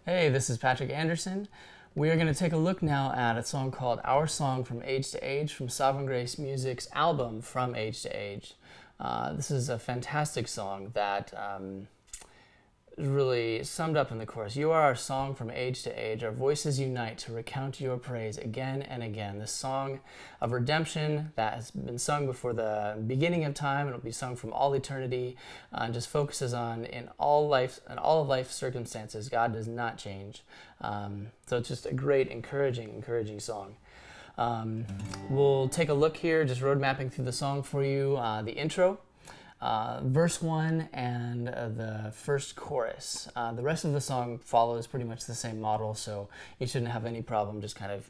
Hey, this is Patrick Anderson. We are going to take a look now at a song called Our Song from Age to Age from SovGraceMusic's album From Age to Age. This is a fantastic song that is really summed up in the chorus. You are our song from age to age. Our voices unite to recount your praise again and again. This song of redemption that has been sung before the beginning of time, and it'll be sung from all eternity, and just focuses on in all of life's circumstances, God does not change. So it's just a great, encouraging song. We'll take a look here, just road mapping through the song for you. The intro. Verse 1 and the first chorus. The rest of the song follows pretty much the same model, so you shouldn't have any problem just kind of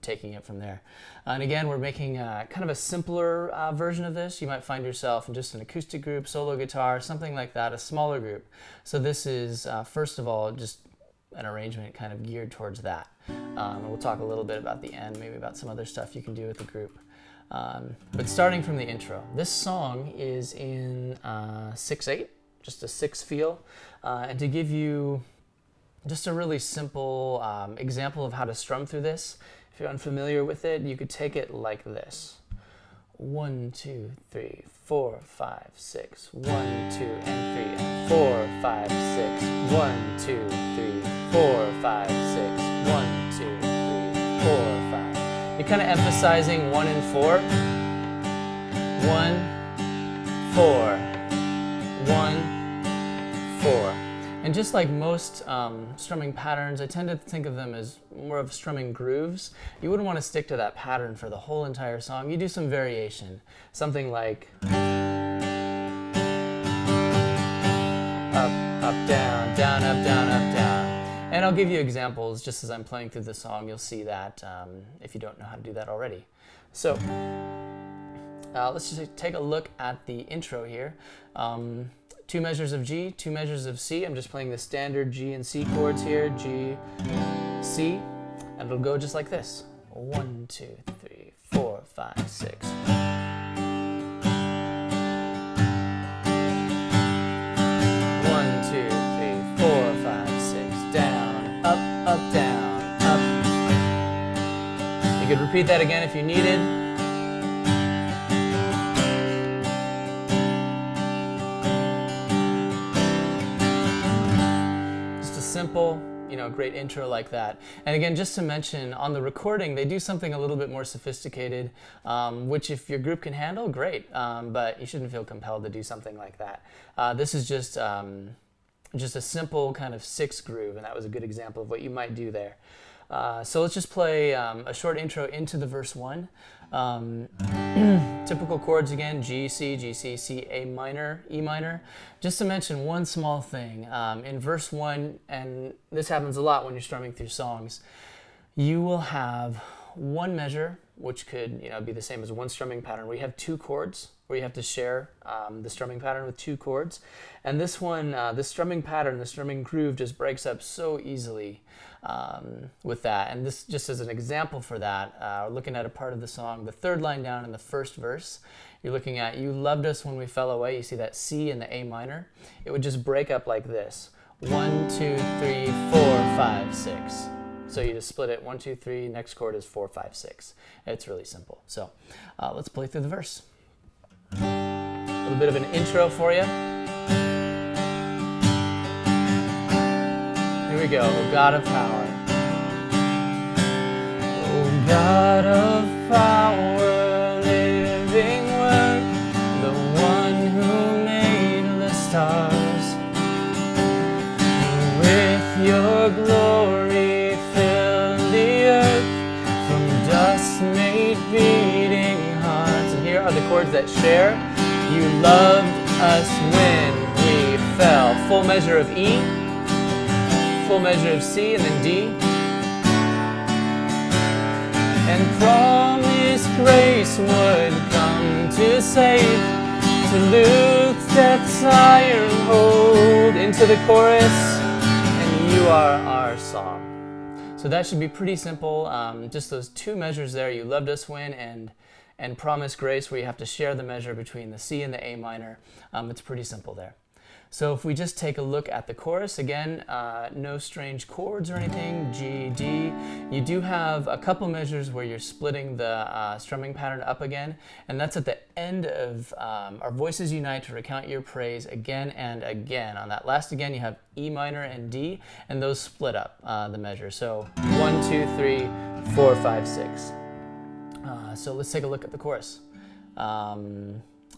taking it from there. And again, we're making kind of a simpler version of this. You might find yourself in just an acoustic group, solo guitar, something like that, a smaller group. So this is, first of all, just an arrangement kind of geared towards that. And we'll talk a little bit about the end, maybe about some other stuff you can do with the group. But starting from the intro, this song is in 6/8, just a 6 feel, and to give you just a really simple example of how to strum through this, if you're unfamiliar with it, you could take it like this: 1, 2, 3, 4, 5, 6, 1, 2, and 3, and 4, 5, 6, 1, 2, 3, 4, 5, 6, 1, 2, 3, 4, 5. You're kind of emphasizing 1 and 4. 1, 4, 1, 4. And just like most strumming patterns, I tend to think of them as more of strumming grooves. You wouldn't want to stick to that pattern for the whole entire song. You do some variation. Something like up, up, down, down, up, down, up, down. And I'll give you examples just as I'm playing through the song. You'll see that if you don't know how to do that already. So let's just take a look at the intro here. 2 measures of G, 2 measures of C. I'm just playing the standard G and C chords here. G, C, and it'll go just like this. 1, 2, 3, 4, 5, 6. 1, 2, 3, 4, 5, 6. Down, up, down, up. You could repeat that again if you needed. Just a simple, great intro like that. And again, just to mention, on the recording, they do something a little bit more sophisticated, which if your group can handle, great. But you shouldn't feel compelled to do something like that. This is just a simple kind of 6 groove, and that was a good example of what you might do there. So let's just play a short intro into the verse 1. Typical chords again: G, C, G, C, C, A minor, E minor. Just to mention one small thing, in verse 1, and this happens a lot when you're strumming through songs, you will have one measure, which could be the same as one strumming pattern. We have 2 chords where you have to share the strumming pattern with 2 chords. And this one, the strumming pattern, the strumming groove just breaks up so easily with that. And this just as an example for that, we're looking at a part of the song, the 3rd line down in the 1st verse. You're looking at, you loved us when we fell away. You see that C and the A minor. It would just break up like this: 1, 2, 3, 4, 5, 6. So you just split it: 1, 2, 3. Next chord is 4, 5, 6. It's really simple. So let's play through the verse. A little bit of an intro for you. Here we go. Oh God of power. Oh God of power, living word, the one who made the stars. With your glory fill the earth, from dust made beating hearts. And here are the chords that share. You loved us when we fell. Full measure of E, full measure of C, and then D. And promised grace would come to save, to loose death's iron hold. Into the chorus, and you are our song. So that should be pretty simple. Just those 2 measures there: you loved us when, and promised grace, where you have to share the measure between the C and the A minor. It's pretty simple there. So if we just take a look at the chorus, again, no strange chords or anything, G, D. You do have a couple measures where you're splitting the strumming pattern up again, and that's at the end of our voices unite to recount your praise again and again. On that last again, you have E minor and D, and those split up the measure. So 1, 2, 3, 4, 5, 6. So let's take a look at the chorus.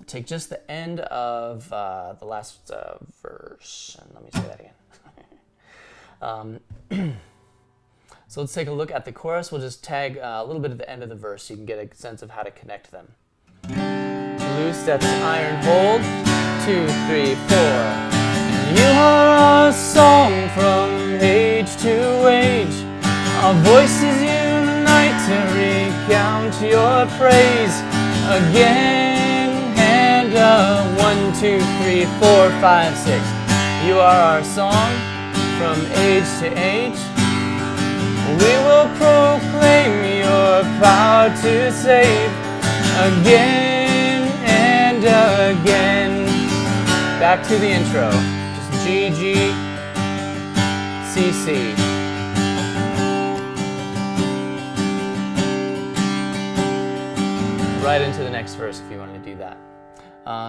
Take just the end of the last verse, and let me say that again. So let's take a look at the chorus. We'll just tag a little bit at the end of the verse so you can get a sense of how to connect them. Loose at the iron hold, 2, 3, 4. You are a song from age to age. Our voices unite to recount your praise again. 1, 2, 3, 4, 5, 6. You are our song from age to age. We will proclaim your power to save again and again. Back to the intro. Just G, G, C, C. Right into the next verse if you want to do that.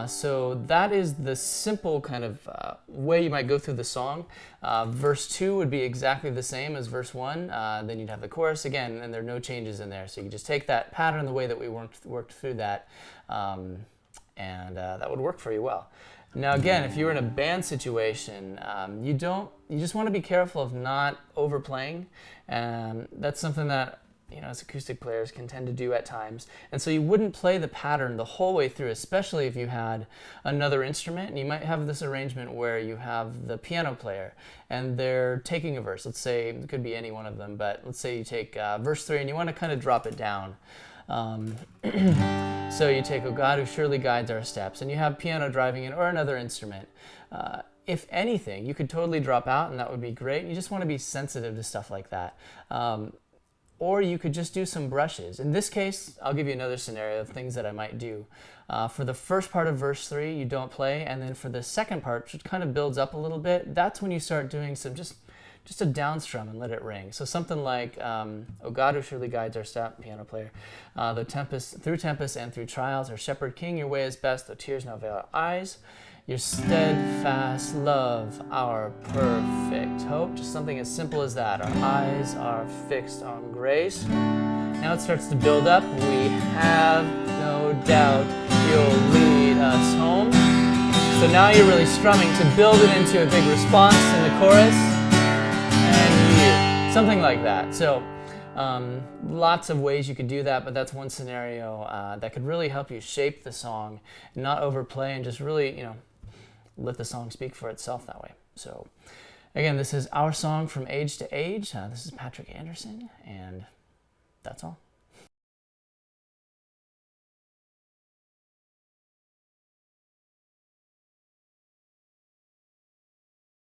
So that is the simple kind of way you might go through the song. Verse 2 would be exactly the same as verse 1. Then you'd have the chorus again, and there are no changes in there. So you can just take that pattern the way that we worked through that, and that would work for you well. Now again, if you're in a band situation, you just want to be careful of not overplaying. That's something that as acoustic players can tend to do at times. And so you wouldn't play the pattern the whole way through, especially if you had another instrument. And you might have this arrangement where you have the piano player and they're taking a verse. Let's say, it could be any one of them, but let's say you take verse 3 and you want to kind of drop it down. So you take, "Oh God, who surely guides our steps," and you have piano driving in or another instrument. If anything, you could totally drop out and that would be great. You just want to be sensitive to stuff like that. Or you could just do some brushes. In this case, I'll give you another scenario of things that I might do. For the first part of verse 3, you don't play, and then for the second part, which kind of builds up a little bit, that's when you start doing some just a down strum and let it ring. So something like, "Oh God, who surely guides our step," piano player, "through tempest and through trials, our shepherd king, your way is best, though tears now veil our eyes. Your steadfast love, our perfect hope." Just something as simple as that. Our eyes are fixed on grace. Now it starts to build up. "We have no doubt you'll lead us home." So now you're really strumming to build it into a big response in the chorus. And something like that. So lots of ways you could do that, but that's one scenario that could really help you shape the song, not overplay, and just really, let the song speak for itself that way. So again, this is Our Song from Age to Age. This is Patrick Anderson, and that's all.